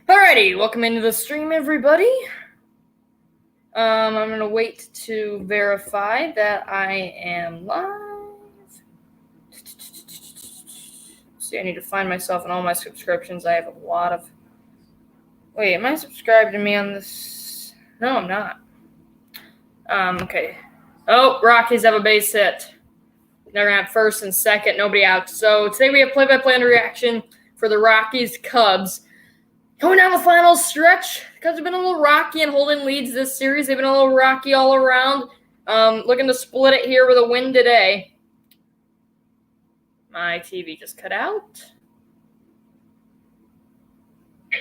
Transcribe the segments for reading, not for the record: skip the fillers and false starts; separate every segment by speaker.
Speaker 1: Alrighty, welcome into the stream, everybody. I'm going to wait to verify that I am live. See, I need to find myself in all my subscriptions. I have a lot of... Wait, am I subscribed to me on this? No, I'm not. Okay. Oh, Rockies have a base hit. They're going to have first and second, nobody out. So today we have play-by-play and reaction for the Rockies-Cubs. Going down the final stretch, the Cubs have been a little rocky and holding leads this series. They've been a little rocky all around. Looking to split it here with a win today. My TV just cut out.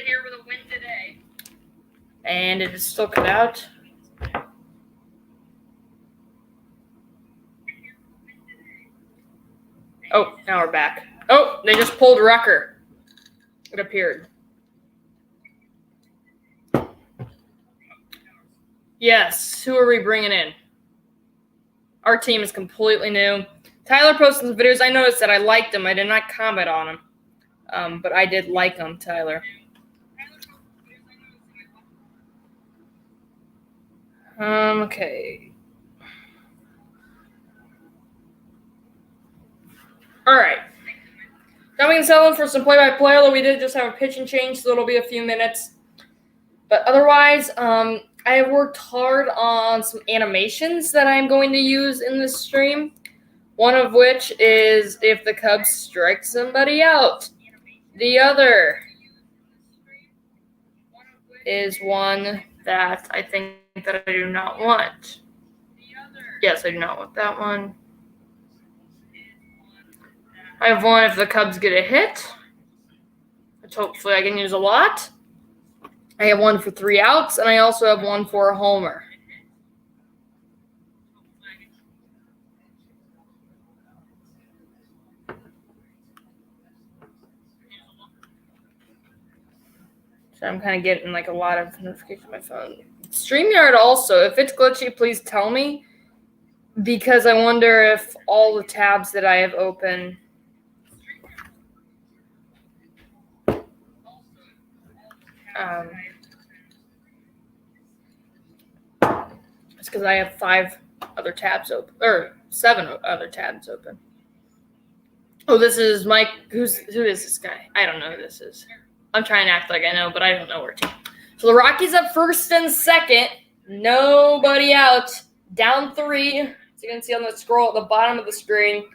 Speaker 1: Here with a win today. And it is still cut out. Oh, now we're back. Oh, they just pulled Rucker. It appeared. Yes, who are we bringing in? Our team is completely new. Tyler posted some videos. I noticed that I liked them. I did not comment on them, but I did like them, Tyler. Okay. All right. Now we can settle in for some play-by-play, although we did just have a pitch and change, so it'll be a few minutes. But otherwise, I have worked hard on some animations that I'm going to use in this stream. One of which is if the Cubs strike somebody out. The other is one that I think that I do not want. Yes, I do not want that one. I have one if the Cubs get a hit, which hopefully I can use a lot. I have one for 3 outs, and I also have one for a homer. So I'm kind of getting like a lot of notifications on my phone. StreamYard also, if it's glitchy, please tell me, because I wonder if all the tabs that I have open it's because I have 5 other tabs open, or 7 other tabs open. Oh, this is Mike. Who is this guy? I don't know who this is. I'm trying to act like I know, but I don't know where to. So the Rockies up first and second. Nobody out. Down 3. As you can see on the scroll at the bottom of the screen.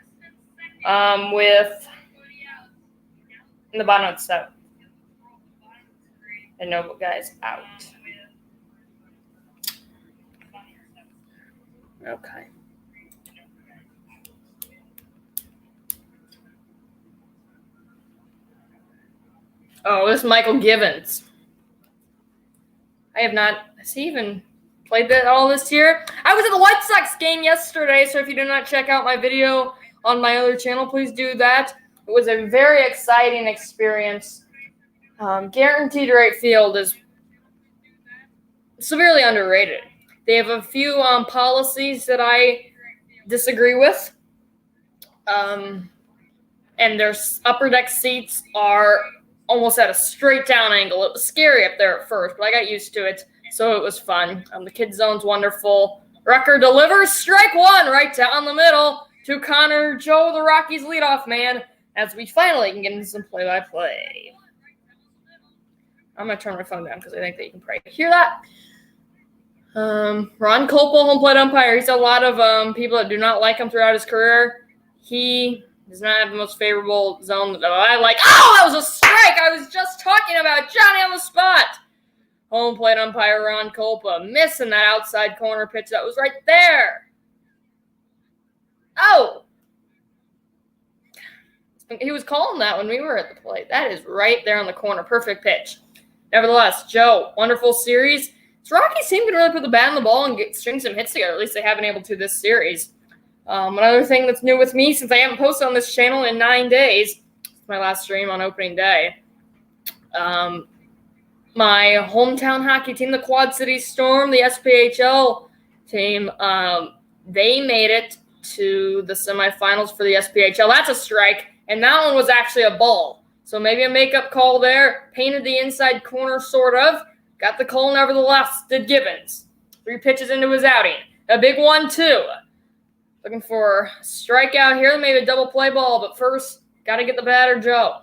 Speaker 1: With in the bottom of the 7. And no guys out. Okay. Oh, this is Michael Givens. I have not. Has he even played that all this year? I was at the White Sox game yesterday, so if you did not check out my video on my other channel, please do that. It was a very exciting experience. Guaranteed Rate Field is severely underrated. They have a few policies that I disagree with. And their upper deck seats are almost at a straight down angle. It was scary up there at first, but I got used to it, so it was fun. The kid zone's wonderful. Rucker delivers strike 1 right down the middle to Connor Joe, the Rockies leadoff man, as we finally can get into some play-by-play. I'm going to turn my phone down because I think that you can probably hear that. Ron Copel, home plate umpire. He's a lot of people that do not like him throughout his career. He does not have the most favorable zone that I like. Oh, that was a strike! I was just talking about Johnny on the spot. Home plate umpire Ron Copel missing that outside corner pitch that was right there. Oh! He was calling that when we were at the plate. That is right there on the corner. Perfect pitch. Nevertheless, Joe, wonderful series. This Rockies team can really put the bat on the ball and string some hits together. At least they haven't been able to this series. Another thing that's new with me, since I haven't posted on this channel in 9 days, it's my last stream on opening day. My hometown hockey team, the Quad City Storm, the SPHL team, they made it to the semifinals for the SPHL. That's a strike, and that one was actually a ball. So maybe a makeup call there. Painted the inside corner, sort of. Got the call nevertheless, did Givens. 3 pitches into his outing. A big 1-2. Looking for a strikeout here, maybe a double play ball, but first, got to get the batter, Joe.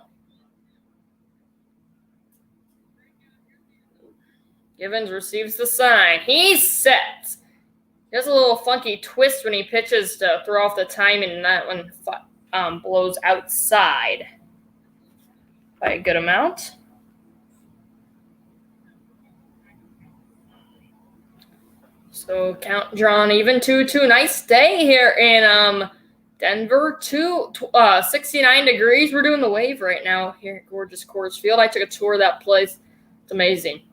Speaker 1: Givens receives the sign. He's set. He has a little funky twist when he pitches to throw off the timing, and that one blows outside by a good amount. So count drawn even 2-2. Nice day here in Denver. 69 degrees. We're doing the wave right now here at gorgeous Coors Field. I took a tour of that place. It's amazing.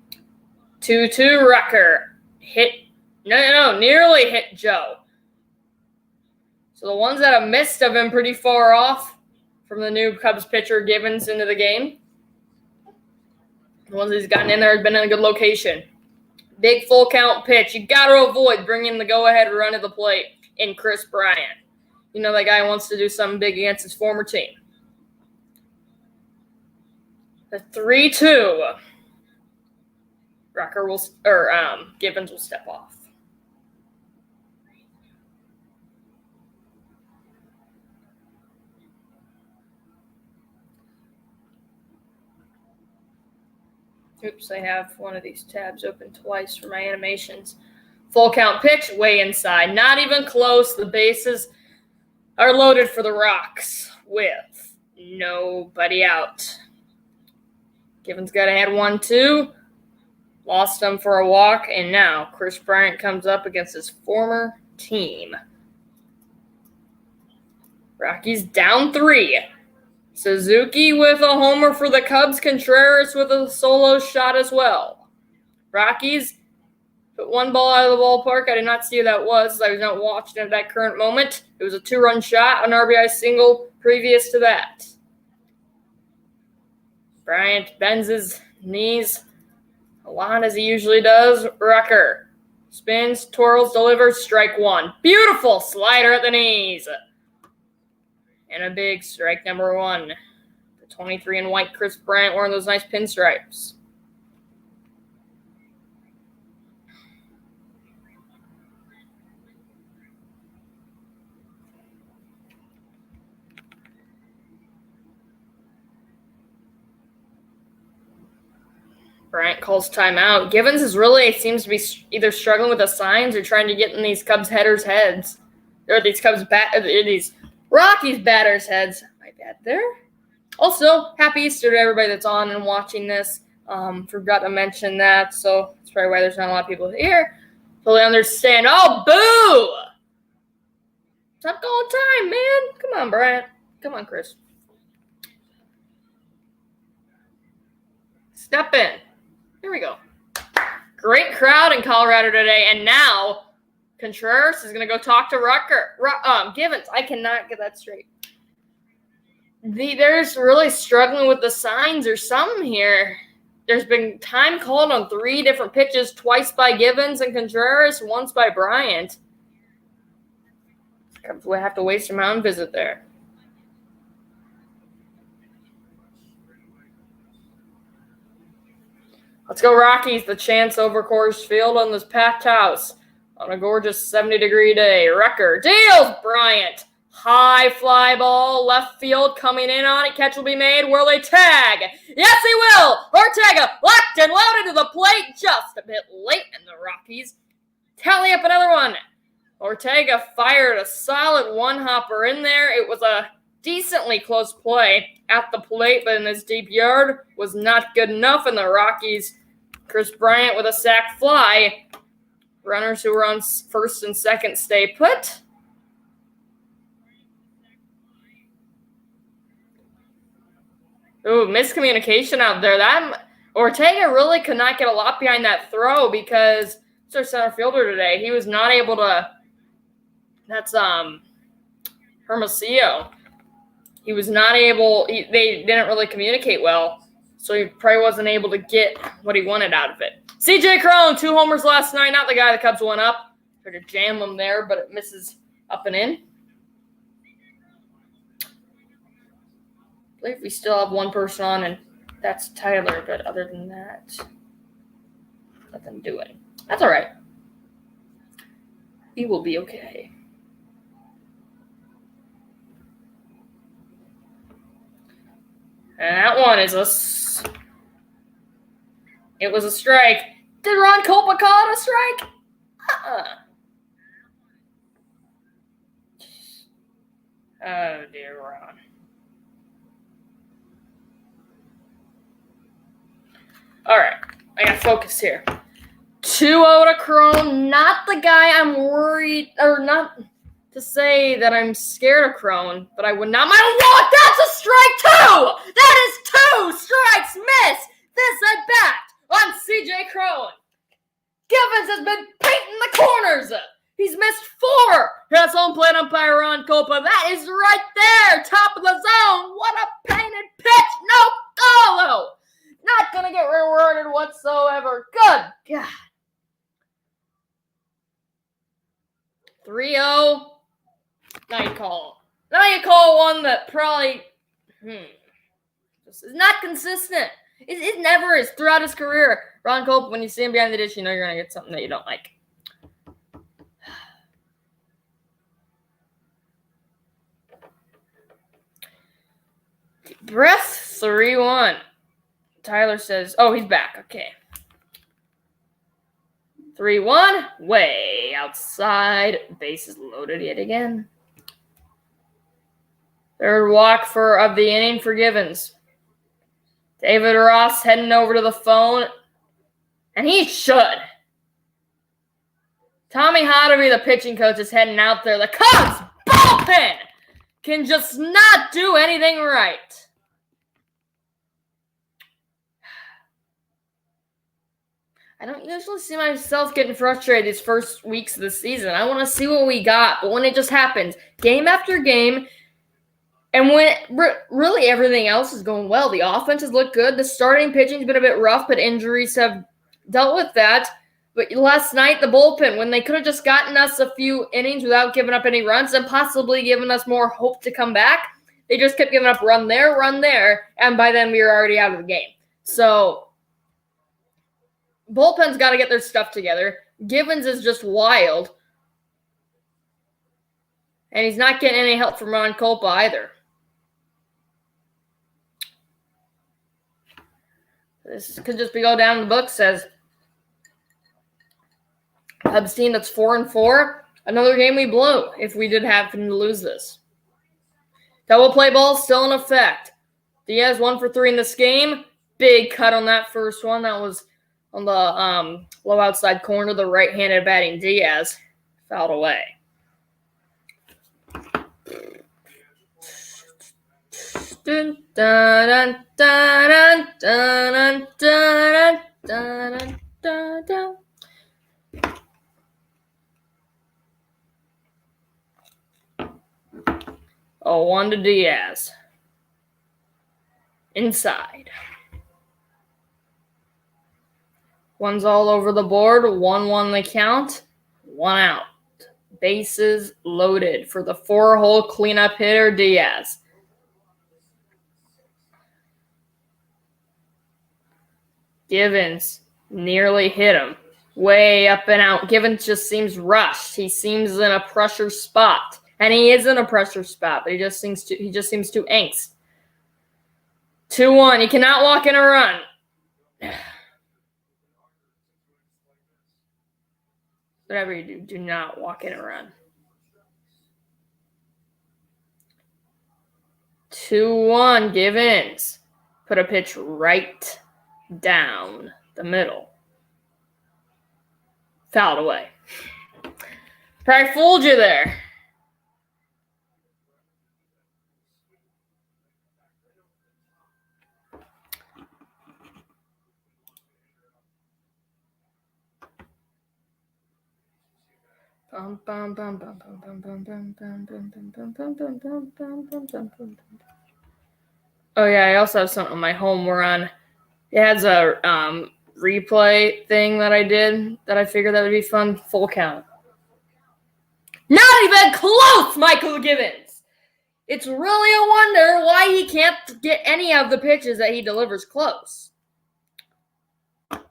Speaker 1: 2-2 Rucker. Nearly hit Joe. So the ones that have missed have been pretty far off from the new Cubs pitcher Givens into the game. The ones he's gotten in there have been in a good location. Big full count pitch. You got to avoid bringing the go-ahead run to the plate in Chris Bryant. You know that guy wants to do something big against his former team. The 3-2. Givens will step off. Oops, I have one of these tabs open twice for my animations. Full count pitch, way inside. Not even close. The bases are loaded for the Rocks with nobody out. Givens got ahead 1-2. Lost him for a walk, and now Chris Bryant comes up against his former team. Rockies down 3. Suzuki with a homer for the Cubs. Contreras with a solo shot as well. Rockies put one ball out of the ballpark. I did not see who that was. I was not watching at that current moment. It was a 2-run shot, an RBI single previous to that. Bryant bends his knees a lot as he usually does. Rucker spins, twirls, delivers, strike 1. Beautiful slider at the knees. And a big strike number 1. The 23 in white Chris Bryant wearing those nice pinstripes. Bryant calls timeout. Givens seems to be either struggling with the signs or trying to get in these Cubs headers' heads. Or these Rockies batters' heads. My bad there. Also, happy Easter to everybody that's on and watching this. Forgot to mention that, so that's probably why there's not a lot of people here. Totally understand. Oh, boo! Stop calling time, man. Come on, Bryant. Come on, Chris. Step in. Here we go. Great crowd in Colorado today, and now Contreras is going to go talk to Givens. I cannot get that straight. There's really struggling with the signs or something here. There's been time called on 3 different pitches, twice by Givens and Contreras, once by Bryant. We have to waste a mound visit there. Let's go Rockies. The chance over Coors Field on this packed house on a gorgeous 70-degree day. Rucker deals Bryant. High fly ball, left field coming in on it. Catch will be made. Will they tag? Yes, he will. Ortega locked and loaded to the plate just a bit late, and the Rockies tally up another one. Ortega fired a solid one-hopper in there. It was a decently close play at the plate, but in this deep yard was not good enough, and the Rockies, Chris Bryant with a sac fly. Runners who were on first and second stay put. Ooh, miscommunication out there. That Ortega really could not get a lot behind that throw because it's our center fielder today. He was not able to. That's Hermosillo. He was not able. They didn't really communicate well, so he probably wasn't able to get what he wanted out of it. C.J. Cron, 2 homers last night. Not the guy the Cubs went up. Tried to jam him there, but it misses up and in. believe we still have one person on, and that's Tyler. But other than that, nothing doing. That's all right. We will be okay. And that one is it was a strike. Did Ron Kopa call it a strike? Oh, dear Ron. All right. I got to focus here. 2-0 to Crone. Not the guy I'm worried, or not to say that I'm scared of Crone, but I would not mind. What? That's a strike too! That is 2 strikes missed this at bat on CJ Crone. Givens has been painting the corners. He's missed 4. That's home plate umpire Ron Kopa. That is right there, top of the zone. What a painted pitch. No follow. Not going to get rewarded whatsoever. Good God. 3-0. Now you call one that probably just is not consistent. It never is throughout his career. Ron Kopa, when you see him behind the dish, you know you're going to get something that you don't like. Deep breath. 3-1. Tyler says, oh, he's back. Okay. 3-1. Way outside. Bases loaded yet again. Third walk of the inning for Givens. David Ross heading over to the phone. And he should. Tommy Hotovy, the pitching coach, is heading out there. The Cubs bullpen can just not do anything right. I don't usually see myself getting frustrated these first weeks of the season. I want to see what we got. But when it just happens, game after game, and when really everything else is going well, the offense has looked good. The starting pitching's been a bit rough, but injuries have dealt with that. But last night, the bullpen, when they could have just gotten us a few innings without giving up any runs and possibly given us more hope to come back, they just kept giving up run there, and by then we were already out of the game. So bullpen's got to get their stuff together. Givens is just wild. And he's not getting any help from Ron Kopa either. This could just go down the book, says Cubs team that's 4-4. Another game we blew if we did happen to lose this. Double play ball still in effect. Diaz 1 for 3 in this game. Big cut on that first one. That was on the low outside corner, the right-handed batting Diaz. Fouled away. Dun, dun, dun, dun, dun, dun, dun, dun, dun. Oh, 1 to Diaz. Inside. One's all over the board. 1-1 the count. 1 out. Bases loaded for the 4-hole cleanup hitter, Diaz. Givens nearly hit him. Way up and out. Givens just seems rushed. He seems in a pressure spot. And he is in a pressure spot, but he just seems too angst. 2-1. You cannot walk in a run. Whatever you do, do not walk in a run. 2-1. Givens. Put a pitch right down the middle. Fouled away. Probably fooled you there. Oh yeah, I also have something on my home we're on. It has a replay thing that I did that I figured that would be fun. Full count. Not even close, Michael Givens. It's really a wonder why he can't get any of the pitches that he delivers close.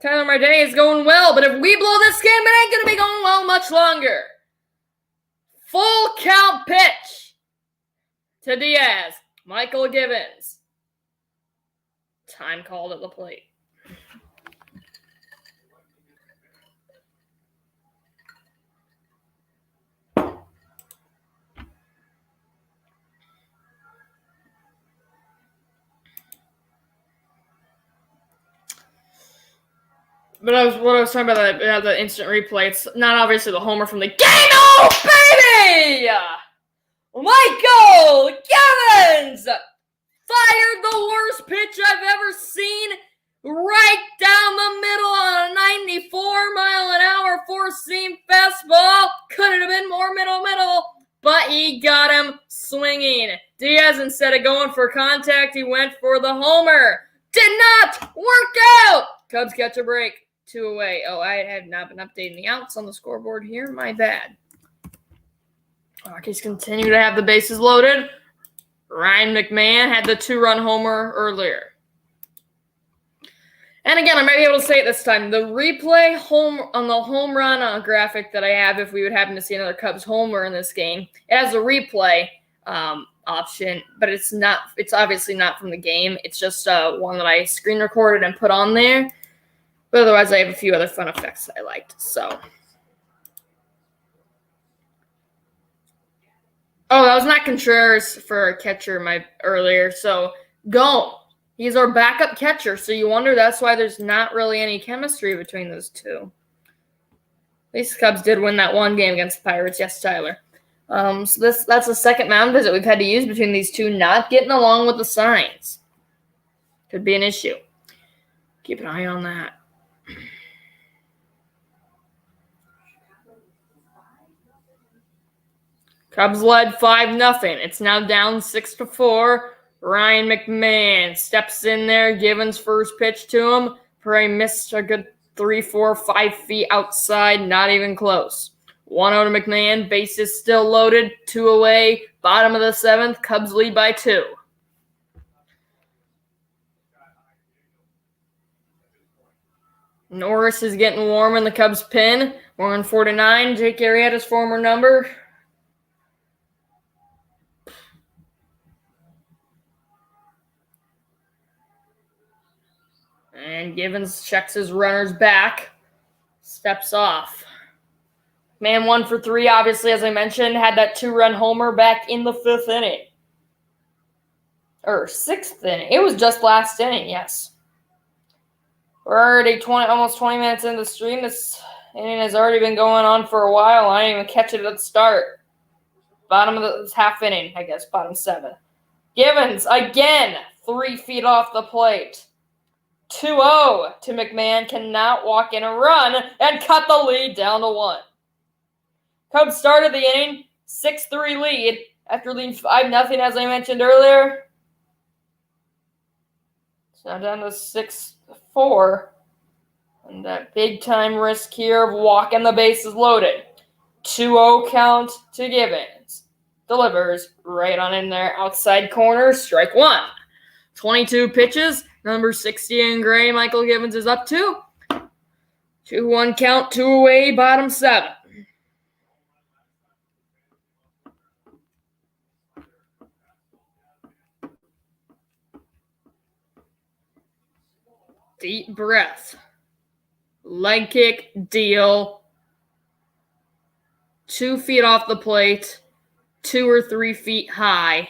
Speaker 1: Tyler Marte is going well, but if we blow this game, it ain't going to be going well much longer. Full count pitch to Diaz. Michael Givens. Time called at the plate. But what I was talking about, the instant replay, it's not obviously the homer from the game. Oh, baby! Michael Givens fired the worst pitch I've ever seen right down the middle on a 94-mile-an-hour four-seam fastball. Couldn't have been more middle, but he got him swinging. Diaz, instead of going for contact, he went for the homer. Did not work out. Cubs catch a break. 2 away. Oh, I have not been updating the outs on the scoreboard here. My bad. Rockies continue to have the bases loaded. Ryan McMahon had the 2-run homer earlier. And again, I might be able to say it this time. The replay on the home run graphic that I have, if we would happen to see another Cubs homer in this game, it has a replay option, but it's obviously not from the game. It's just one that I screen recorded and put on there. But otherwise, I have a few other fun effects that I liked. So, that was not Contreras for catcher earlier. So, go. He's our backup catcher. So you wonder that's why there's not really any chemistry between those two. At least the Cubs did win that one game against the Pirates. Yes, Tyler. So that's the second mound visit we've had to use between these two, not getting along with the signs. Could be an issue. Keep an eye on that. Cubs led 5-0. It's now down 6-4. Ryan McMahon steps in there. Givens first pitch to him. Prey missed a good 3, 4, 5 feet outside. Not even close. 1-0 to McMahon. Bases still loaded. 2 away. Bottom of the 7th. Cubs lead by 2. Norris is getting warm in the Cubs pen. 149. Jake Arrieta's former number. And Givens checks his runners back. Steps off. Man 1 for 3, obviously, as I mentioned, had that 2-run homer back in the 5th inning. Or 6th inning. It was just last inning, yes. We're already almost 20 minutes into the stream. This inning has already been going on for a while. I didn't even catch it at the start. Bottom of the half inning, I guess, bottom 7. Givens, again, 3 feet off the plate. 2-0 to McMahon, cannot walk in a run and cut the lead down to 1. Cubs started the inning, 6-3 lead after leading 5-0, as I mentioned earlier. It's now down to 6-4. And that big-time risk here of walking the bases loaded. 2-0 count to Givens. Delivers right on in there, outside corner, strike 1. 22 pitches. Number 60 in gray, Michael Givens is up 2. 2-1 count, 2 away, bottom 7. Deep breath. Leg kick, deal. 2 feet off the plate. 2 or 3 feet high.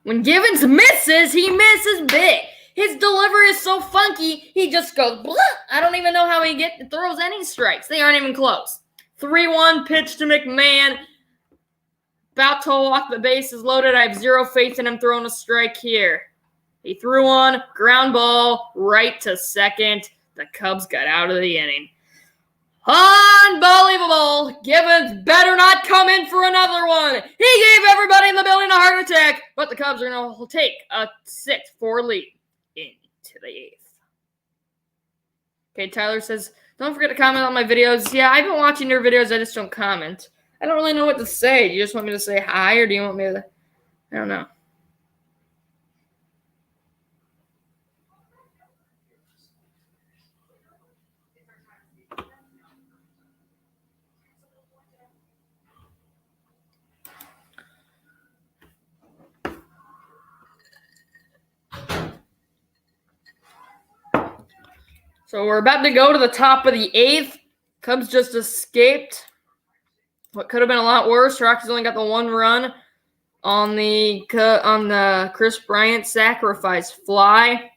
Speaker 1: When Givens misses, he misses big. His delivery is so funky, he just goes, blah. I don't even know how he throws any strikes. They aren't even close. 3-1 pitch to McMahon. About to walk the bases loaded. I have zero faith in him throwing a strike here. He threw one, ground ball, right to second. The Cubs got out of the inning. Unbelievable. Givens better not come in for another one. He gave everybody in the building a heart attack, but the Cubs are going to take a 6-4 lead into the 8th. Okay, Tyler says, don't forget to comment on my videos. Yeah, I've been watching your videos. I just don't comment. I don't really know what to say. Do you just want me to say hi, or do you want me to? I don't know. So we're about to go to the top of the 8th. Cubs just escaped what could have been a lot worse. Rockies only got the 1 run on the Chris Bryant sacrifice fly.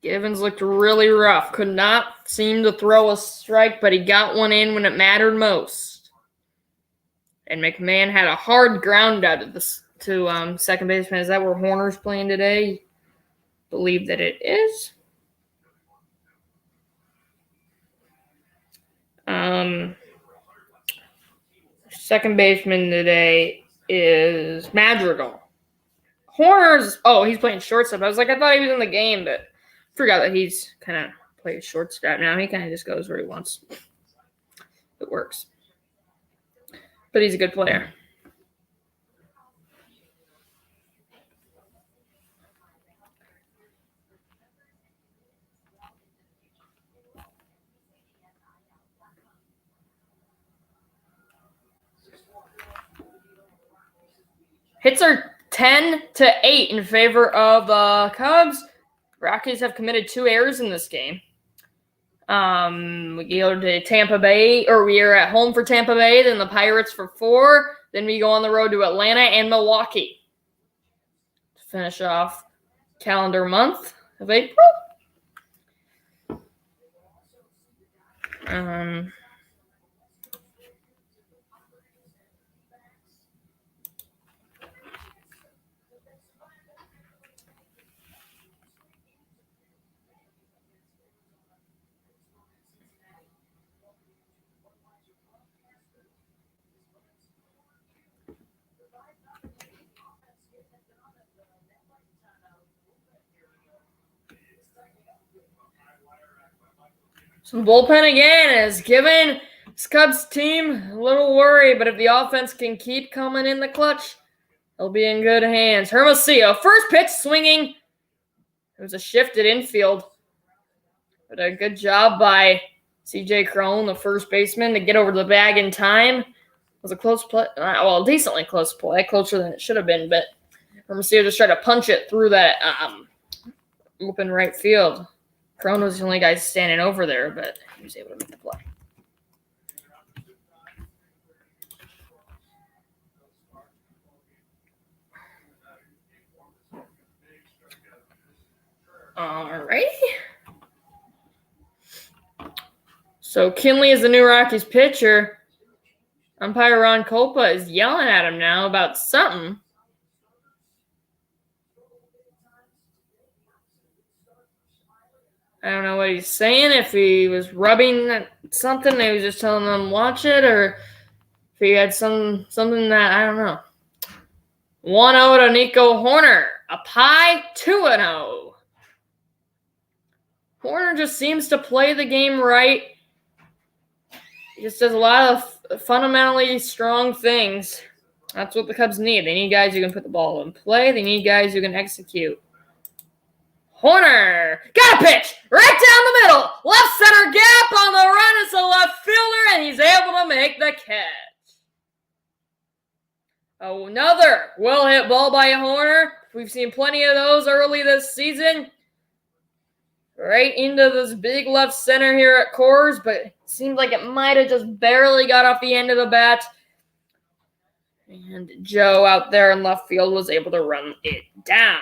Speaker 1: Givens looked really rough. Could not seem to throw a strike, but he got one in when it mattered most. And McMahon had a hard ground out of this to second baseman. Is that where Horner's playing today? Believe that it is. Second baseman today is Madrigal. Horner's, he's playing shortstop. I was like, I thought he was in the game, but forgot that he's kind of plays shortstop now. He kind of just goes where he wants. It works. But he's a good player. Hits are 10-8 in favor of the Cubs. Rockies have committed 2 errors in this game. We go to Tampa Bay, or we are at home for Tampa Bay, then the Pirates for 4. Then we go on the road to Atlanta and Milwaukee to finish off calendar month of April. So the bullpen again is giving this Cubs team a little worry, but if the offense can keep coming in the clutch, they'll be in good hands. Hermosillo, first pitch swinging. It was a shifted infield, but a good job by C.J. Crone, the first baseman, to get over the bag in time. It was a close play, well, decently close play, closer than it should have been, but Hermosillo just tried to punch it through that open right field. Crone was the only guy standing over there, but he was able to make the play. All right. So Kinley is the new Rockies pitcher. Umpire Ron Kolpa is yelling at him now about something. I don't know what he's saying, if he was rubbing something, he was just telling them watch it, or if he had something that, I don't know. 1-0 to Nico Horner. A pie, 2-0. Horner just seems to play the game right. He just does a lot of fundamentally strong things. That's what the Cubs need. They need guys who can put the ball in play. They need guys who can execute. Horner got a pitch right down the middle. Left center gap on the run is the left fielder, and he's able to make the catch. Another well-hit ball by Horner. We've seen plenty of those early this season. Right into this big left center here at Coors, but it seemed like it might have just barely got off the end of the bat. And Joe out there in left field was able to run it down.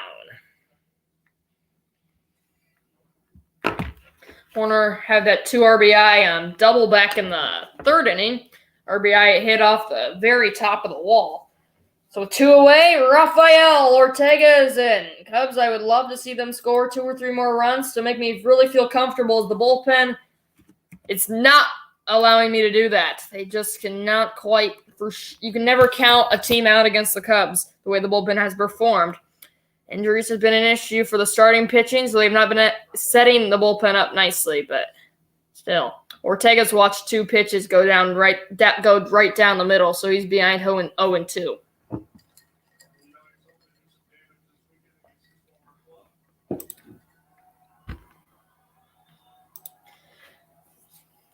Speaker 1: Horner had that 2 RBI double back in the 3rd inning. RBI hit off the very top of the wall. So 2 away, Rafael Ortega is in. Cubs, I would love to see them score 2 or 3 more runs to make me really feel comfortable as the bullpen. It's not allowing me to do that. They just cannot you can never count a team out against the Cubs the way the bullpen has performed. Injuries have been an issue for the starting pitching, so they've not been setting the bullpen up nicely, but still. Ortega's watched 2 pitches go right down the middle, so he's behind 0-2.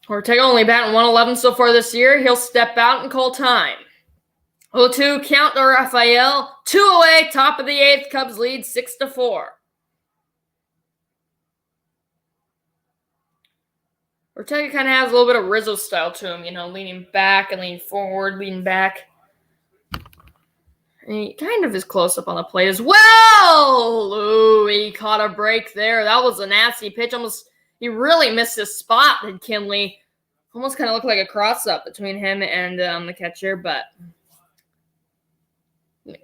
Speaker 1: Ortega only batting 111 so far this year. He'll step out and call time. 0-2 count to Rafael. 2 away, top of the 8th. Cubs lead 6-4. Ortega kind of has a little bit of Rizzo style to him, leaning back and leaning forward, leaning back. And he kind of is close up on the plate as well. Ooh, he caught a break there. That was a nasty pitch. He really missed his spot, did Kinley. Almost kind of looked like a cross-up between him and the catcher, but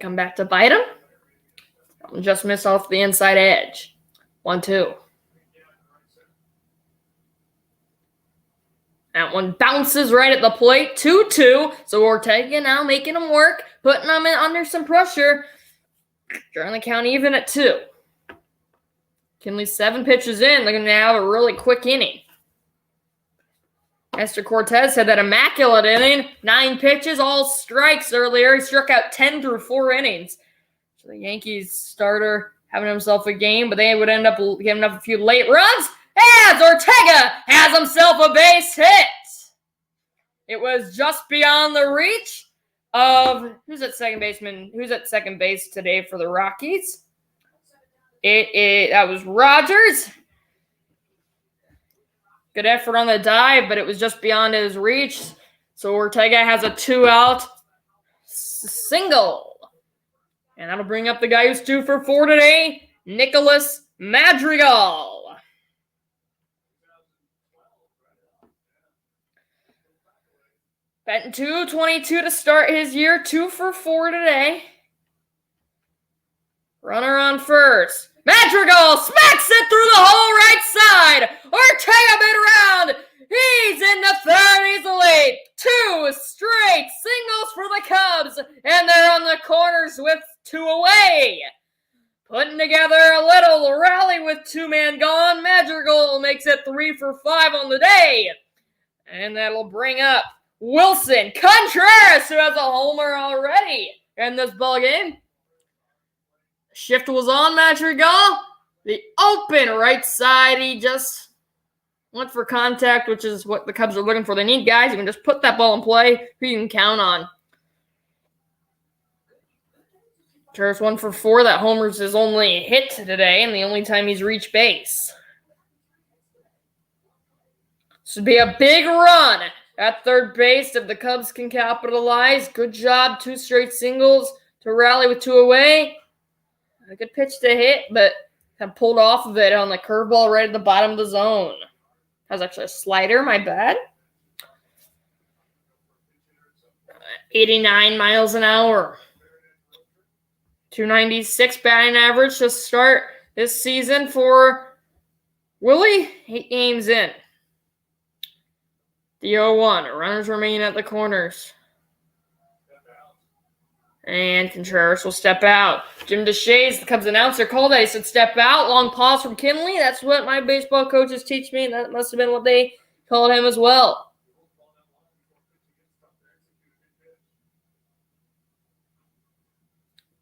Speaker 1: come back to bite him. Just missed off the inside edge. 1-2. That one bounces right at the plate. 2-2. So Ortega now making him work, putting him under some pressure. Drawing the count even at 2. Kinley 7 pitches in. They're going to have a really quick inning. Esther Cortez had that immaculate inning. 9 pitches, all strikes earlier. He struck out 10 through 4 innings. So the Yankees starter having himself a game, but they would end up giving up a few late runs. As Ortega has himself a base hit. It was just beyond the reach of who's at second base today for the Rockies. That was Rogers. Good effort on the dive, but it was just beyond his reach. So Ortega has a 2-out single. And that'll bring up the guy who's 2 for 4 today, Nicholas Madrigal. Batting .222 to start his year, 2 for 4 today. Runner on first. Madrigal smacks it through the whole right side. Ortega mid-round. He's in the third. He's late. 2 straight singles for the Cubs. And they're on the corners with 2 away. Putting together a little rally with 2 men gone. Madrigal makes it 3 for 5 on the day. And that'll bring up Wilson Contreras, who has a homer already in this ballgame. Shift was on Madrigal. The open right side, he just went for contact, which is what the Cubs are looking for. They need guys who can just put that ball in play, who you can count on. Contreras 1 for 4. That homer's his only hit today and the only time he's reached base. This would be a big run at third base if the Cubs can capitalize. Good job. 2 straight singles to rally with 2 away. A good pitch to hit, but kind of pulled off of it on the curveball right at the bottom of the zone. That was actually a slider, my bad. 89 miles an hour. 296 batting average to start this season for Willie. 8 games in. The 0-1. Runners remain at the corners. And Contreras will step out. Jim DeShays, the Cubs announcer, called that. He said, step out. Long pause from Kinley. That's what my baseball coaches teach me, and that must have been what they called him as well.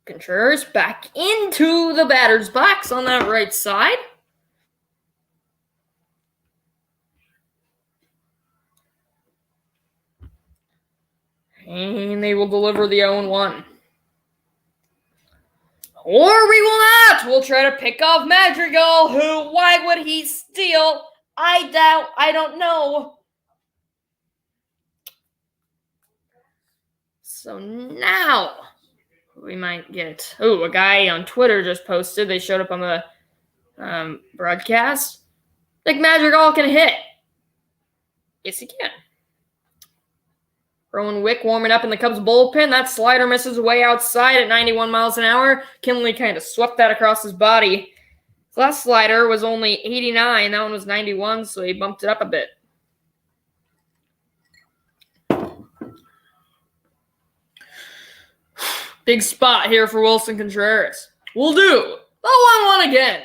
Speaker 1: Contreras back into the batter's box on that right side. And they will deliver the 0-1. Or we will not. We'll try to pick off Madrigal, who, why would he steal? I don't know. So now we might get, a guy on Twitter just posted. They showed up on the broadcast. Think Madrigal can hit. Yes, he can. Rowan Wick warming up in the Cubs bullpen. That slider misses way outside at 91 miles an hour. Kinley kind of swept that across his body. His last slider was only 89. That one was 91, so he bumped it up a bit. Big spot here for Wilson Contreras. We'll do the 1-1 again.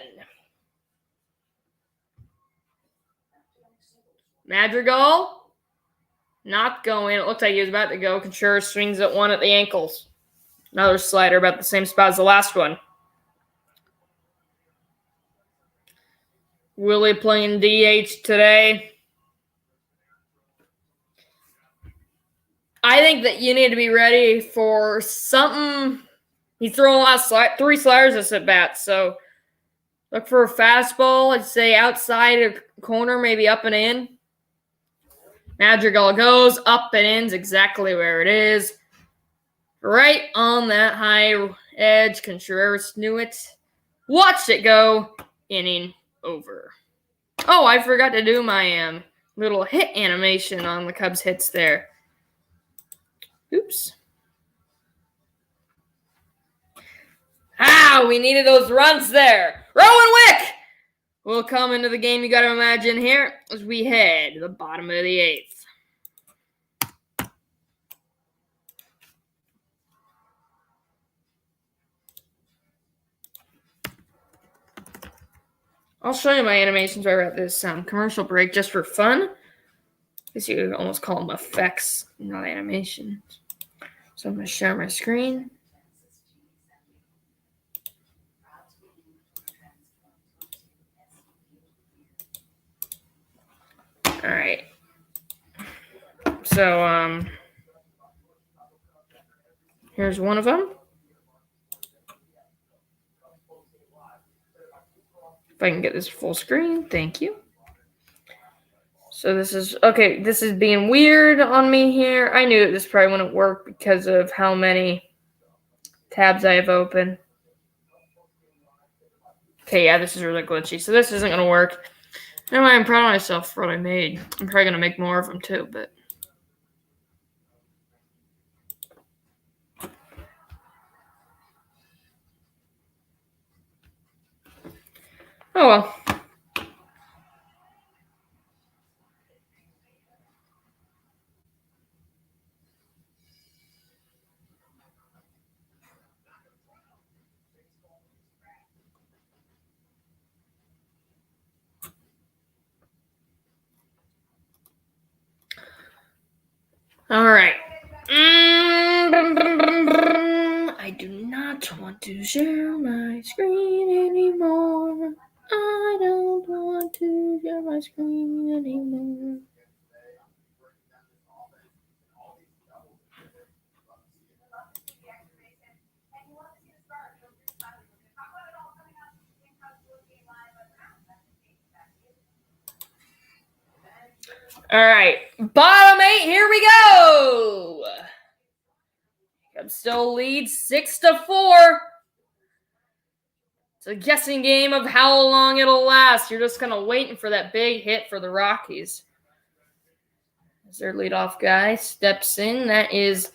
Speaker 1: Madrigal. Not going. It looked like he was about to go. Contreras swings at one at the ankles. Another slider about the same spot as the last one. Willie playing DH today. I think that you need to be ready for something. He's throwing a lot of 3 sliders this at bat, so look for a fastball. I'd say outside a corner, maybe up and in. Madrigal goes up and in's exactly where it is. Right on that high edge. Contreras knew it. Watched it go. Inning over. Oh, I forgot to do my little hit animation on the Cubs hits there. Oops. We needed those runs there. Rowan Wick will come into the game. You got to imagine here as we head to the bottom of the 8th. I'll show you my animations right at this commercial break just for fun. I guess you could almost call them effects, not animations. So I'm going to share my screen. All right. So here's one of them. If I can get this full screen, thank you. So this is being weird on me here. I knew this probably wouldn't work because of how many tabs I have open. Okay, yeah, this is really glitchy. So this isn't going to work. Anyway, I'm proud of myself for what I made. I'm probably going to make more of them too, but. Oh well. All right. I do not want to share my screen anymore. I don't want to share my screen anymore. All right, bottom 8, here we go. Cubs still lead 6-4. It's a guessing game of how long it'll last. You're just kind of waiting for that big hit for the Rockies. As their leadoff guy steps in, that is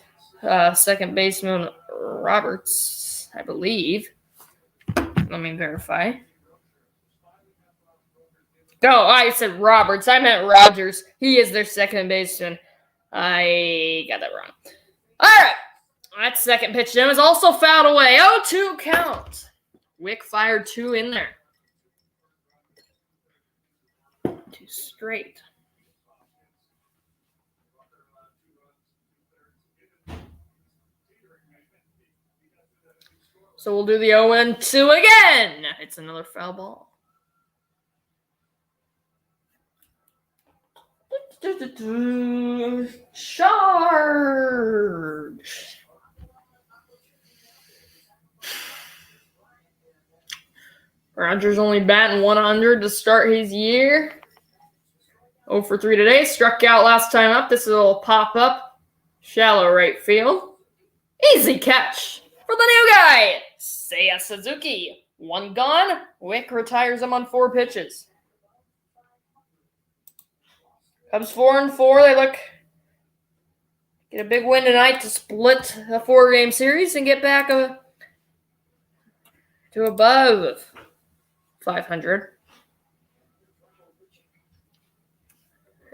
Speaker 1: second baseman Roberts, I believe. Let me verify. Oh, I said Roberts. I meant Rogers. He is their second baseman. I got that wrong. All right. That second pitch then was also fouled away. 0-2 count. Wick fired 2 in there. 2 straight. So we'll do the 0-2 again. It's another foul ball. Charge. Rogers only batting 100 to start his year. 0 for 3 today. Struck out last time up. This is a little pop-up. Shallow right field. Easy catch for the new guy, Seiya Suzuki. 1 gone. Wick retires him on 4 pitches. Cubs 4-4. They get a big win tonight to split a 4-game series and get back to above 500.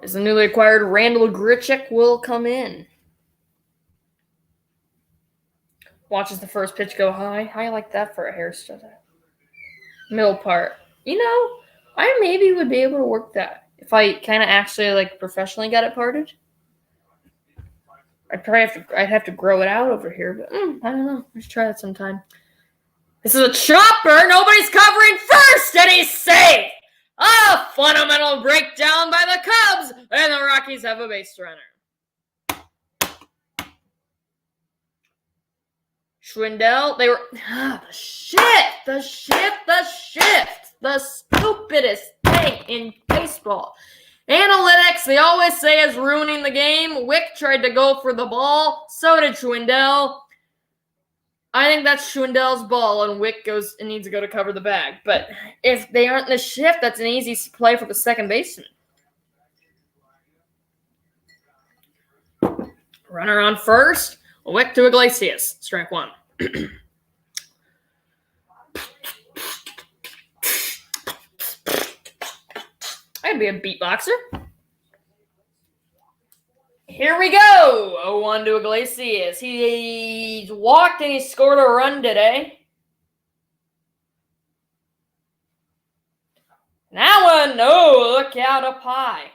Speaker 1: As the newly acquired Randall Grichuk will come in. Watches the first pitch go high. How you like that for a hairstyle? Middle part. I maybe would be able to work that if I kind of actually like professionally got it parted. I'd have to grow it out over here, but I don't know. Let's try that sometime. This is a chopper. Nobody's covering first, and he's safe. A fundamental breakdown by the Cubs, and the Rockies have a base runner. Schwindel, they were the stupidest thing in baseball. Analytics, they always say, is ruining the game. Wick tried to go for the ball. So did Schwindel. I think that's Schwindel's ball, and Wick needs to go to cover the bag. But if they aren't in the shift, that's an easy play for the second baseman. Runner on first. Wick to Iglesias. Strike one. I'd be a beatboxer. Here we go. 0-1 to Iglesias. He's walked and he scored a run today. That one, no, look out up high.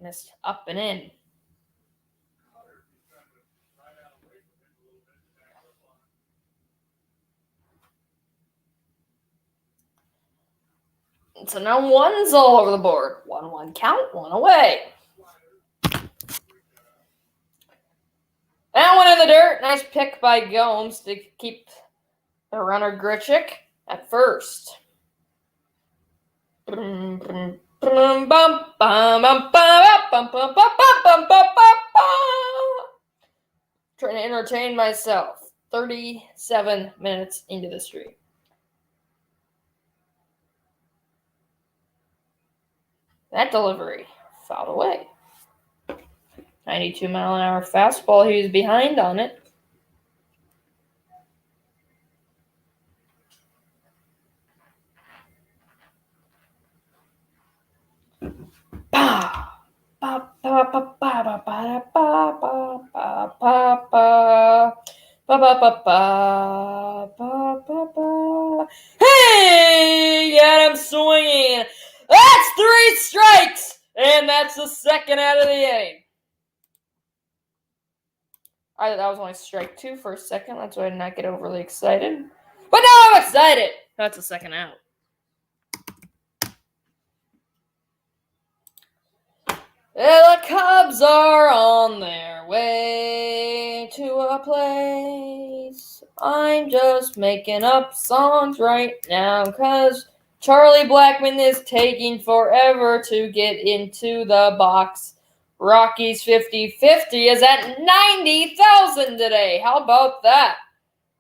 Speaker 1: Missed up and in. So now one's all over the board. 1-1 count, one away. That one in the dirt. Nice pick by Gomes to keep the runner Grichuk at first. Trying to entertain myself. 37 minutes into the stream. That delivery fouled away. 92-mile-an-hour fastball. He was behind on it. Hey, got him swinging. That's 3 strikes, and that's the second out of the inning. I thought that was only strike 2 for a second. That's why I did not get overly excited. But now I'm excited. That's a second out. The Cubs are on their way to a place. I'm just making up songs right now because Charlie Blackmon is taking forever to get into the box. Rockies 50-50 is at 90,000 today. How about that?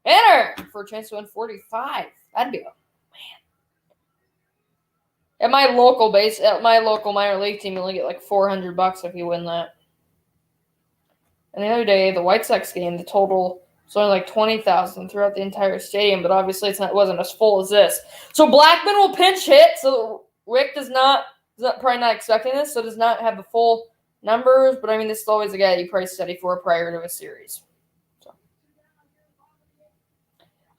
Speaker 1: Enter for a chance to win 45. That'd be a At my local minor league team, you'll only get like $400 if you win that. And the other day, the White Sox game, the total was only like 20,000 throughout the entire stadium, but obviously it wasn't as full as this. So Blackmon will pinch hit. So Wick probably not expecting this, so does not have the full numbers. But I mean, this is always a guy you probably study for prior to a series.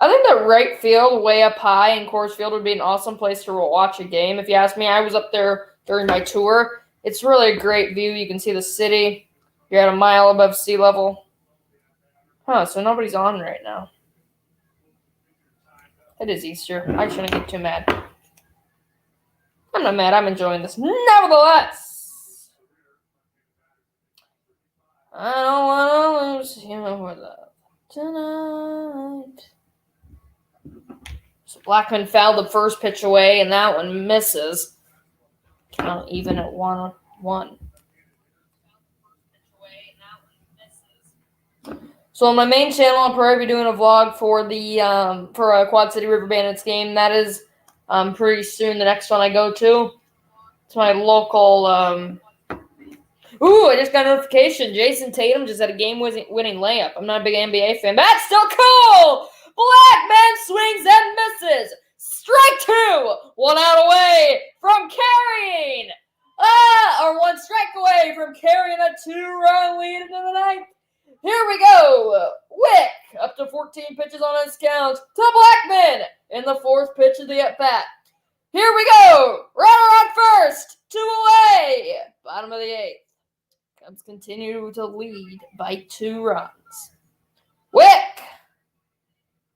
Speaker 1: I think that right field, way up high in Coors Field, would be an awesome place to watch a game. If you ask me, I was up there during my tour. It's really a great view. You can see the city. You're at a mile above sea level. So nobody's on right now. It is Easter. I shouldn't get too mad. I'm not mad. I'm enjoying this. Nevertheless, I don't want to lose you with love tonight. So Blackmon fouled the first pitch away, and that one misses. Count even at 1-1. So on my main channel, I'll probably be doing a vlog for the for a Quad City River Bandits game. That is pretty soon. The next one I go to. It's my local. I just got a notification. Jason Tatum just had a game-winning layup. I'm not a big NBA fan, but that's still cool. Blackmon swings and misses. Strike 2. 1 out away from carrying. Or 1 strike away from carrying a 2-run lead into the ninth. Here we go. Wick up to 14 pitches on his count to Blackman in the 4th pitch of the at-bat. Here we go. Runner on first. 2 away. Bottom of the 8th. Cubs continue to lead by 2 runs. Wick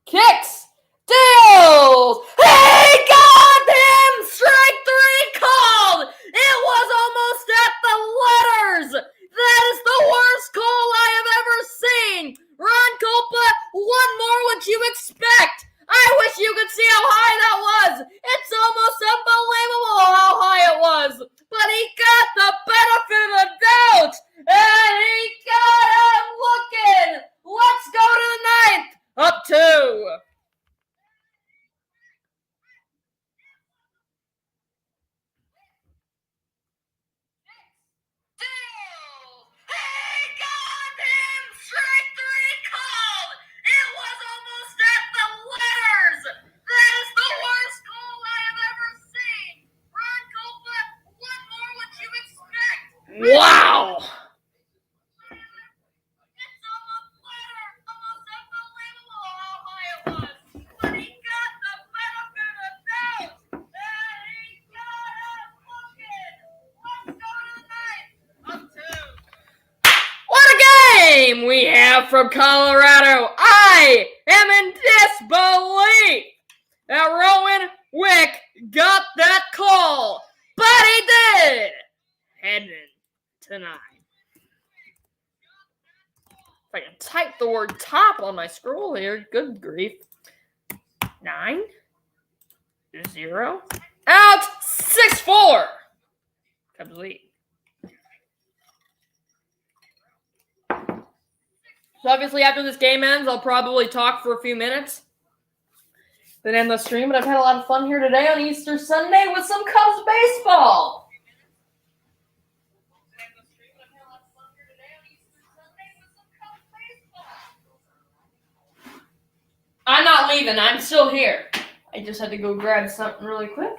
Speaker 1: kicks, deals. He got him! Strike 3 called. It was almost at the letters. That is the worst call I have ever seen. Ron Culpa, what more would you expect? I wish you could see how high that was. It's almost unbelievable how high it was. But he got the benefit of the doubt. And he got him looking. Let's go to the 9th. Up 2. Wow! What a game we have from Colorado! I am in disbelief that Rowan Wick got that call, but he did! Heading to 9. If I can type the word top on my scroll here, good grief. 9, 0, out, 6-4. Cubs lead. So obviously after this game ends, I'll probably talk for a few minutes, then end the stream. But I've had a lot of fun here today on Easter Sunday with some Cubs baseball. I'm not leaving. I'm still here. I just had to go grab something really quick.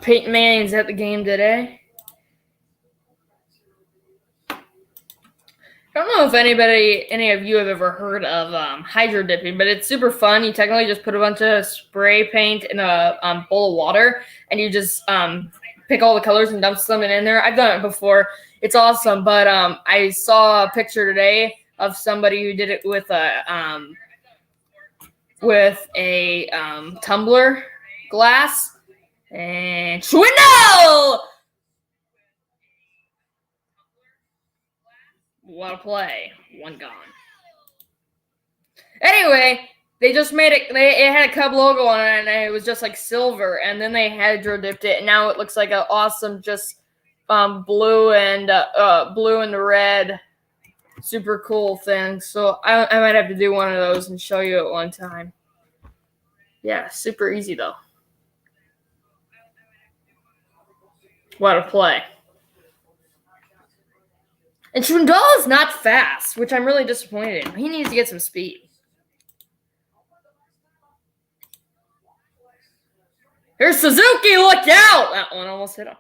Speaker 1: Peyton Manning's at the game today. I don't know if any of you have ever heard of hydro dipping, but it's super fun. You technically just put a bunch of spray paint in a bowl of water, and you just pick all the colors and dump them in there. I've done it before. It's awesome, but I saw a picture today of somebody who did it with a tumbler glass. And Schwindel! What a play. 1 gone. Anyway, they just made it. It had a Cub logo on it, and it was just like silver. And then they hydro dipped it, and now it looks like an awesome, just blue and the red, super cool thing. So I might have to do one of those and show you it one time. Yeah, super easy though. What a play. And Schwindel is not fast, which I'm really disappointed in. He needs to get some speed. Here's Suzuki, look out! That one almost hit him.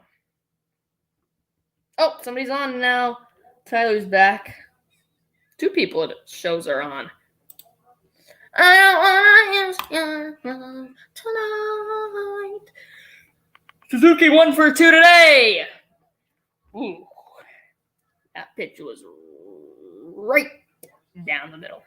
Speaker 1: Oh, somebody's on now. Tyler's back. 2 people it shows are on. I don't want to use your love tonight. Suzuki 1 for 2 today. Ooh. That pitch was right down the middle.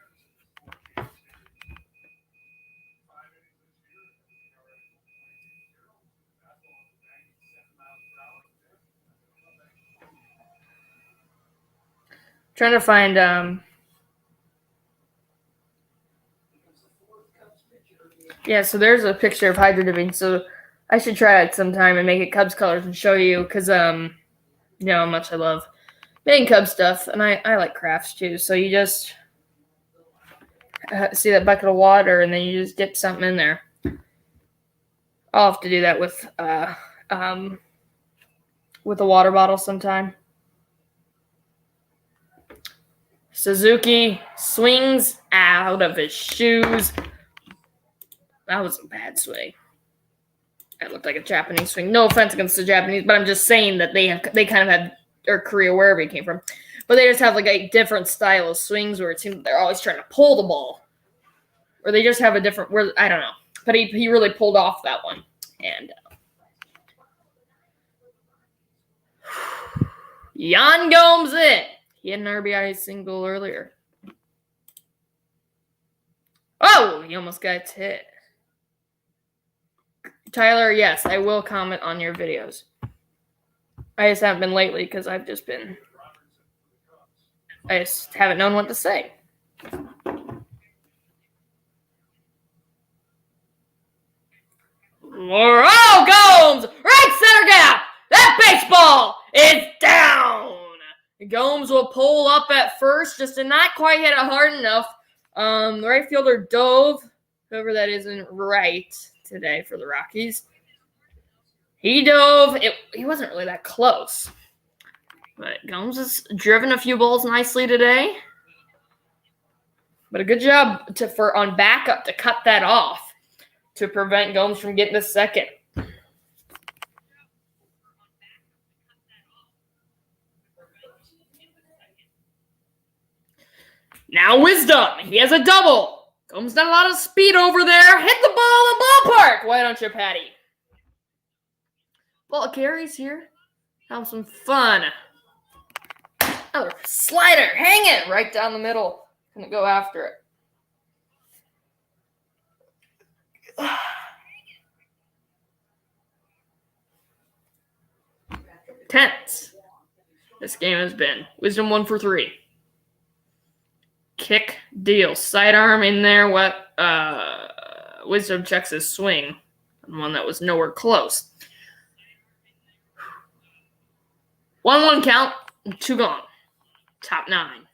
Speaker 1: Trying to find Yeah, so there's a picture of hydro dipping. So I should try it sometime and make it Cubs colors and show you, because you know how much I love making Cub stuff, and I like crafts too. So you just see that bucket of water, and then you just dip something in there. I'll have to do that with a water bottle sometime. Suzuki swings out of his shoes. That was a bad swing. That looked like a Japanese swing. No offense against the Japanese, but I'm just saying that they kind of had their career wherever he came from. But they just have like a different style of swings where it seems they're always trying to pull the ball. Or they just have a different, I don't know. But he really pulled off that one. And Yan Gomes in. He had an RBI single earlier. Oh, he almost got hit. Tyler, yes, I will comment on your videos. I just haven't been lately because I just haven't known what to say. Gomes! Right center gap! That baseball is down! Gomes will pull up at first, just did not quite hit it hard enough. The right fielder dove, whoever that isn't right today for the Rockies. He dove. He wasn't really that close. But Gomes has driven a few balls nicely today. But a good job on backup to cut that off to prevent Gomes from getting the second. Now Wisdom. He has a double. Gomes done a lot of speed over there. Hit the ball in the ballpark. Why don't you, Patty? Ball carries here. Have some fun. Another slider. Hang it right down the middle. Gonna go after it. Tense. This game has been. Wisdom 1 for 3. Kick, deal. Sidearm in there. Wisdom checks his swing. One that was nowhere close. 1-1 count. 2 gone. Top 9.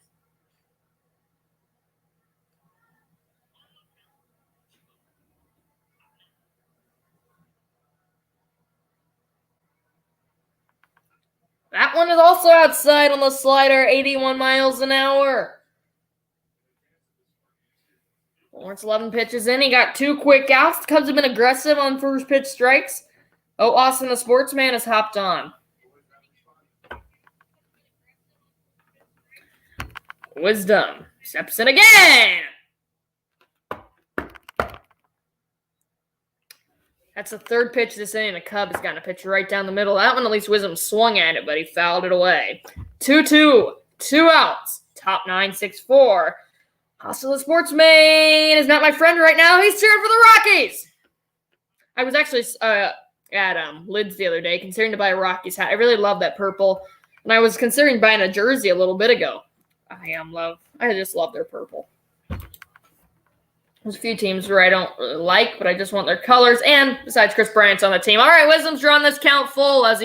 Speaker 1: That one is also outside on the slider, 81 miles an hour. Lawrence 11 pitches in. He got 2 quick outs. The Cubs have been aggressive on first pitch strikes. Oh, Austin the Sportsman has hopped on. Wisdom steps in again. That's the third pitch this inning. The Cubs got a pitch right down the middle. That one, at least Wisdom swung at it, but he fouled it away. 2-2. 2 outs. Top 9, 6-4. Hostile Sportsman is not my friend right now. He's cheering for the Rockies. I was actually at Lids the other day considering to buy a Rockies hat. I really love that purple. And I was considering buying a jersey a little bit ago. I just love their purple. There's a few teams where I don't really like, but I just want their colors. And besides, Chris Bryant's on the team. All right, Wisdom's drawing this count full as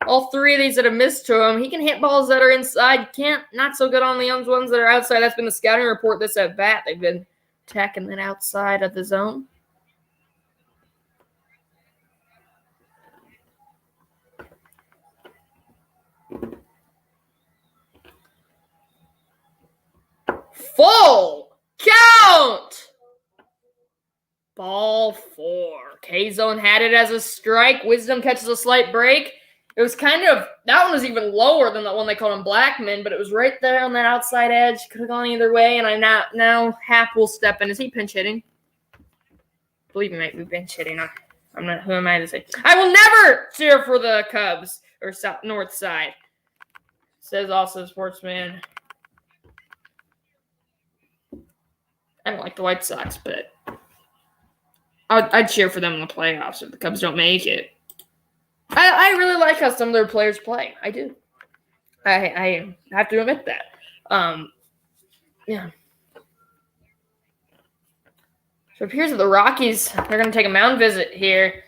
Speaker 1: all 3 of these that have missed to him. He can hit balls that are inside. Not so good on the young ones that are outside. That's been the scouting report this at bat. They've been attacking that outside of the zone. Full count. Ball 4. K-Zone had it as a strike. Wisdom catches a slight break. It was that one was even lower than the one they called him Blackman, but it was right there on that outside edge. Could have gone either way, and now Hap will step in. Is he pinch hitting? I believe he might be pinch hitting. I'm not. Who am I to say? I will never cheer for the Cubs or North Side. Says also Sportsman. I don't like the White Sox, but I'd cheer for them in the playoffs if the Cubs don't make it. I really like how some of their players play. I do. I have to admit that. Yeah. So it appears that the Rockies, they're going to take a mound visit here.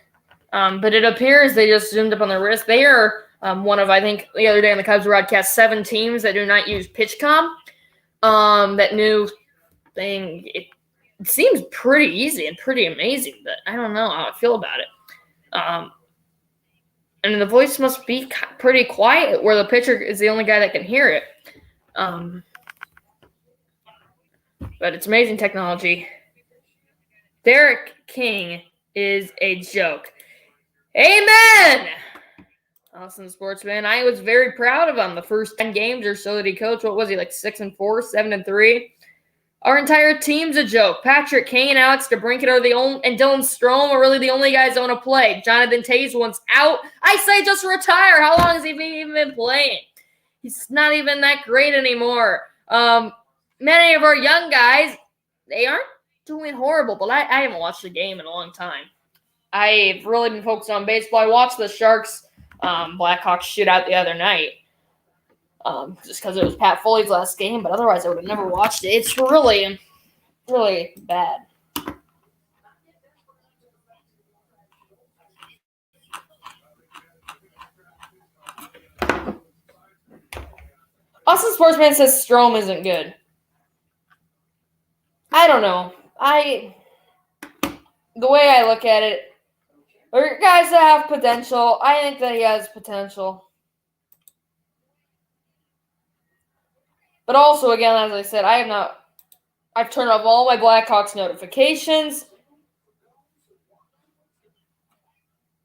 Speaker 1: But it appears they just zoomed up on their wrist. They are one of, I think, the other day on the Cubs broadcast, 7 teams that do not use PitchCom. That new thing, it seems pretty easy and pretty amazing, but I don't know how I feel about it. And the voice must be pretty quiet where the pitcher is the only guy that can hear it. But it's amazing technology. Derek King is a joke. Amen! Awesome sportsman. I was very proud of him the first 10 games or so that he coached. What was he, like 6-4, 7-3? Our entire team's a joke. Patrick Kane, Alex DeBrincat are the only, and Dylan Strome are really the only guys that want to play. Jonathan Taze wants out. I say just retire. How long has he even been playing? He's not even that great anymore. Many of our young guys, they aren't doing horrible, but I haven't watched a game in a long time. I've really been focused on baseball. I watched the Sharks Blackhawks shootout the other night. Just because it was Pat Foley's last game, but otherwise I would have never watched it. It's really, really bad. Austin Sportsman says Strome isn't good. I don't know. The way I look at it, there are guys that have potential. I think that he has potential. But also, again, as I said, I've turned off all my Blackhawks notifications.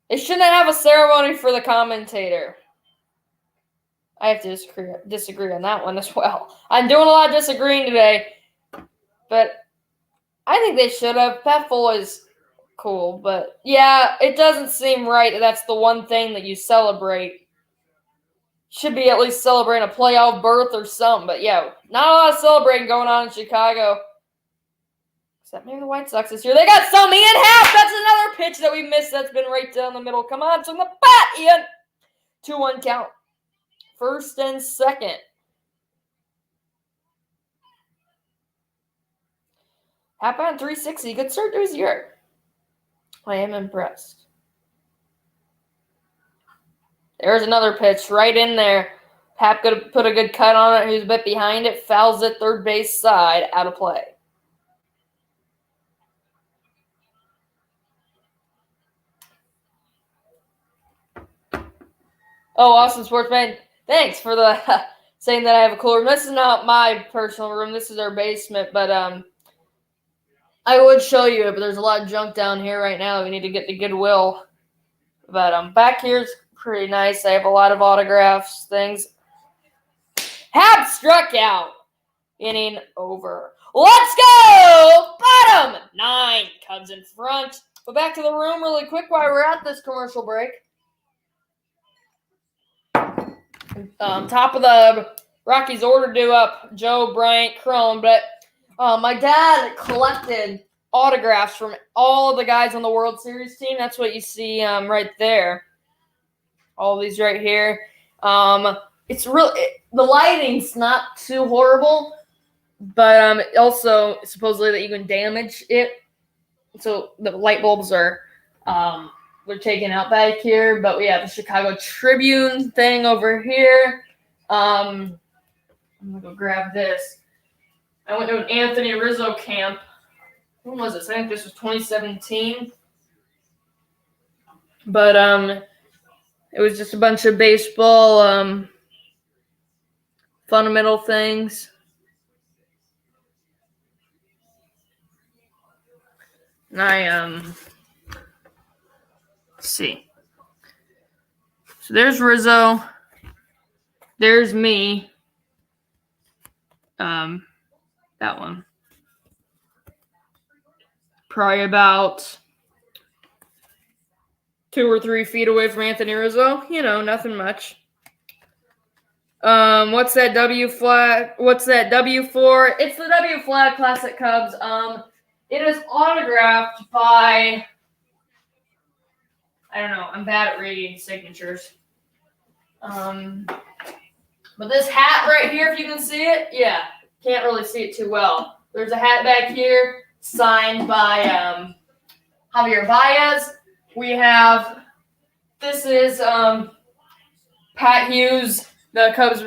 Speaker 1: They shouldn't have a ceremony for the commentator. I have to disagree on that one as well. I'm doing a lot of disagreeing today. But I think they should have. Pat Foley's cool. But, yeah, it doesn't seem right that that's the one thing that you celebrate. Should be at least celebrating a playoff berth or something. But, yeah, not a lot of celebrating going on in Chicago. Except maybe the White Sox this year. They got some. Ian Happ. That's another pitch that we missed. That's been right down the middle. Come on. Swing the bat, Ian. 2-1 count. First and second. Happ on 360. Good start to his year. I am impressed. There's another pitch right in there. Happ could put a good cut on it. He was a bit behind it. Fouls it third base side. Out of play. Oh, Austin Sportsman. Thanks for the saying that I have a cool room. This is not my personal room. This is our basement. But I would show you it. But there's a lot of junk down here right now. We need to get to Goodwill. But back here's pretty nice. I have a lot of autographs, things. Happ struck out. Inning over. Let's go! Bottom 9. Cubs in front. But back to the room really quick while we're at this commercial break. Top of the Rockies order due up Joe Bryant Crone. But my dad collected autographs from all of the guys on the World Series team. That's what you see right there. All these right here. It's really the lighting's not too horrible, but also supposedly that you can damage it. So the light bulbs are they're taken out back here, but we have the Chicago Tribune thing over here. I'm gonna go grab this. I went to an Anthony Rizzo camp. When was this? I think this was 2017. But it was just a bunch of baseball fundamental things. And I let's see. So there's Rizzo. There's me. That one. Probably about 2 or 3 feet away from Anthony Rizzo. You know, nothing much. What's that W flag? What's that W for? It's the W flag Classic Cubs. It is autographed by, I don't know, I'm bad at reading signatures. But this hat right here, if you can see it, yeah, can't really see it too well. There's a hat back here. signed by Javier Baez. We have, this is Pat Hughes, the Cubs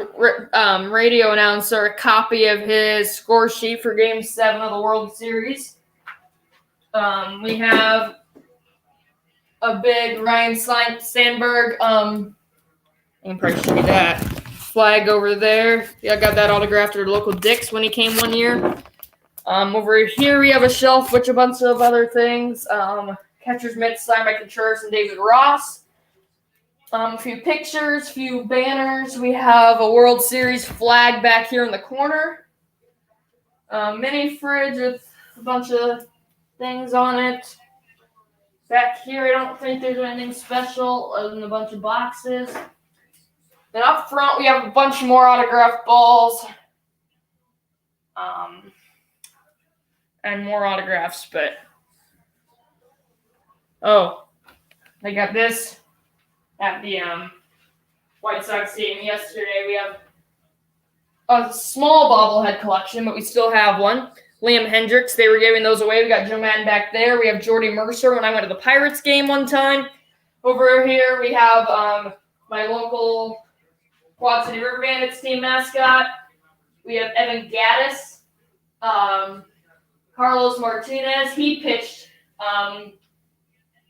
Speaker 1: radio announcer, a copy of his score sheet for Game 7 of the World Series. We have a big Ryan Sandberg, I can probably show you that flag over there. Yeah, I got that autographed at our local Dick's when he came one year. Over here we have a shelf with a bunch of other things. Catcher's mitt signed by Contreras and David Ross. A few pictures, few banners. We have a World Series flag back here in the corner. Mini fridge with a bunch of things on it. Back here, I don't think there's anything special other than a bunch of boxes. Then up front, we have a bunch more autographed balls. And more autographs, but they got this at the White Sox game yesterday. We have a small bobblehead collection, but we still have one. Liam Hendricks, they were giving those away. We got Joe Madden back there. We have Jordy Mercer when I went to the Pirates game one time. Over here, we have my local Quad City River Bandits team mascot. We have Evan Gaddis. Carlos Martinez, he pitched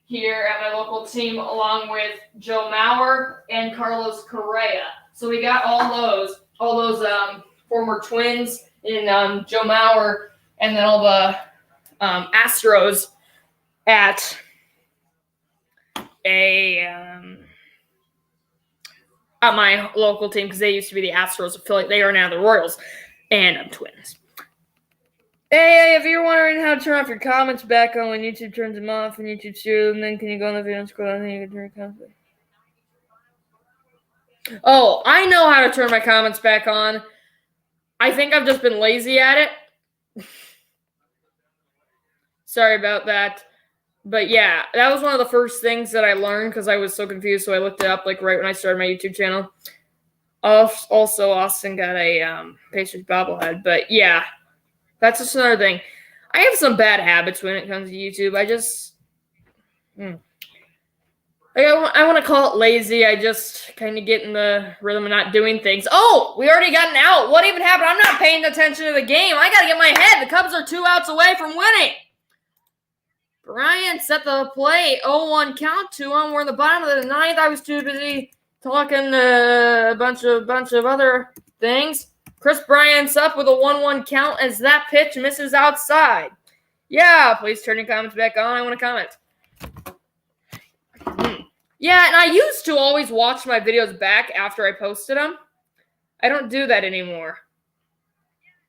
Speaker 1: here at my local team along with Joe Mauer and Carlos Correa. So we got all those former Twins in Joe Mauer, and then all the Astros at my local team because they used to be the Astros affiliate. They are now the Royals and Twins. Hey, if you're wondering how to turn off your comments back on when YouTube turns them off and YouTube shows them, then can you go on the video and scroll down and you can turn your comments back? Oh, I know how to turn my comments back on. I think I've just been lazy at it. Sorry about that. But yeah, that was one of the first things that I learned because I was so confused, so I looked it up like right when I started my YouTube channel. Also, Austin got a Pacers bobblehead, but yeah. That's just another thing. I have some bad habits when it comes to YouTube. I want to call it lazy. I just kind of get in the rhythm of not doing things. Oh, we already got an out. What even happened? I'm not paying attention to the game. I got to get my head. The Cubs are 2 outs away from winning. Bryant set the plate. 0-1 count, 2-1. We're in the bottom of the ninth. I was too busy talking a bunch of other things. Chris Bryant's up with a 1-1 count as that pitch misses outside. Yeah, please turn your comments back on. I want to comment. Yeah, and I used to always watch my videos back after I posted them. I don't do that anymore.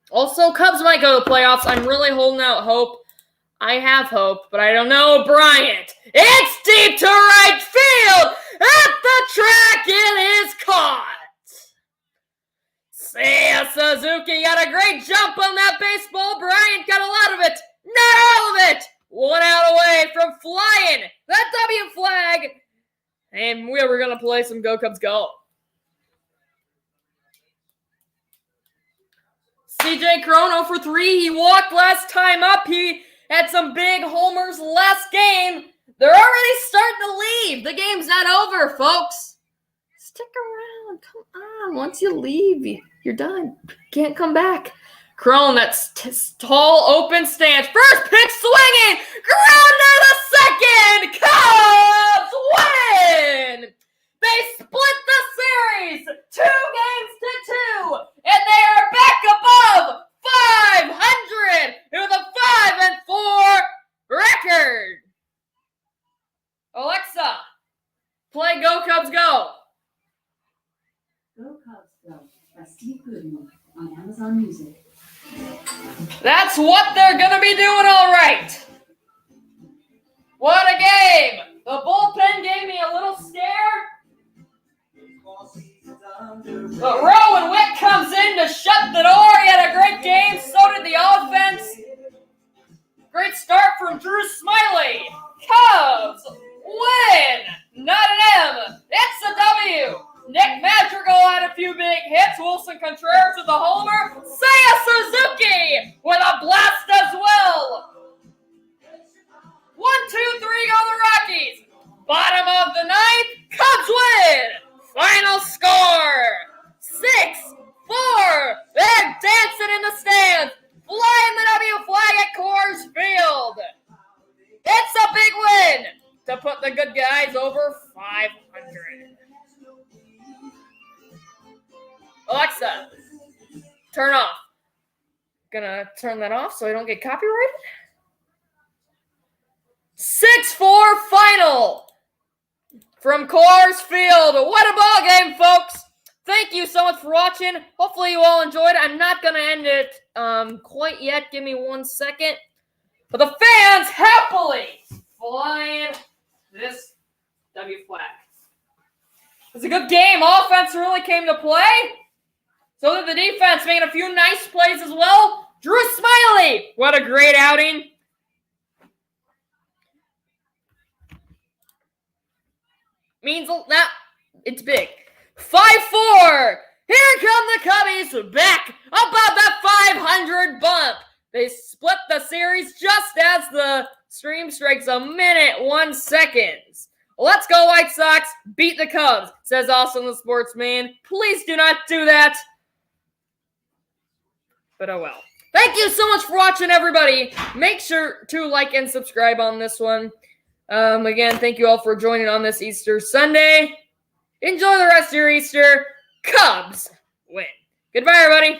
Speaker 1: Also, Cubs might go to the playoffs. I'm really holding out hope. I have hope, but I don't know Bryant. It's deep to right field. At the track, it is caught. Seiya Suzuki got a great jump on that baseball. Bryant got a lot of it. Not all of it. 1 out away from flying that W flag. And we're going to play some Go Cubs Go. CJ Cron 0 for 3. He walked last time up. He had some big homers last game. They're already starting to leave. The game's not over, folks. Stick around. Come on. Once you leave, you're done. Can't come back. Crone, that's tall, open stance. First pitch swinging. Grounder to second. Cubs win. They split the series 2 games to 2. And they are back above 500 with a 5-4 record. Alexa, play Go Cubs Go.
Speaker 2: Go Cubs Go by Steve Goodman on Amazon Music.
Speaker 1: That's what they're going to be doing all right. What a game. The bullpen gave me a little scare. But Rowan Witt comes in to shut the door. He had a great game. So did the offense. Great start from Drew Smiley. Cubs win. Not an M. It's a W. Nick Madrigal had a few big hits. Wilson Contreras with a homer. Seiya Suzuki with a blast as well. turn off. Gonna turn that off so I don't get copyrighted. 6-4 final from Coors Field. What a ball game, folks. Thank you so much for watching. Hopefully you all enjoyed. I'm not going to end it quite yet. Give me 1 second. But the fans happily flying this W flag. It was a good game. Offense really came to play. So did the defense, making a few nice plays as well. Drew Smiley. What a great outing. Means that it's big. 5-4. Here come the Cubbies back above the 500 bump. They split the series just as the stream strikes a minute, 1 second. Let's go White Sox. Beat the Cubs, says Austin the Sportsman. Please do not do that. But oh well. Thank you so much for watching, everybody. Make sure to like and subscribe on this one. Again, thank you all for joining on this Easter Sunday. Enjoy the rest of your Easter. Cubs win. Goodbye, everybody.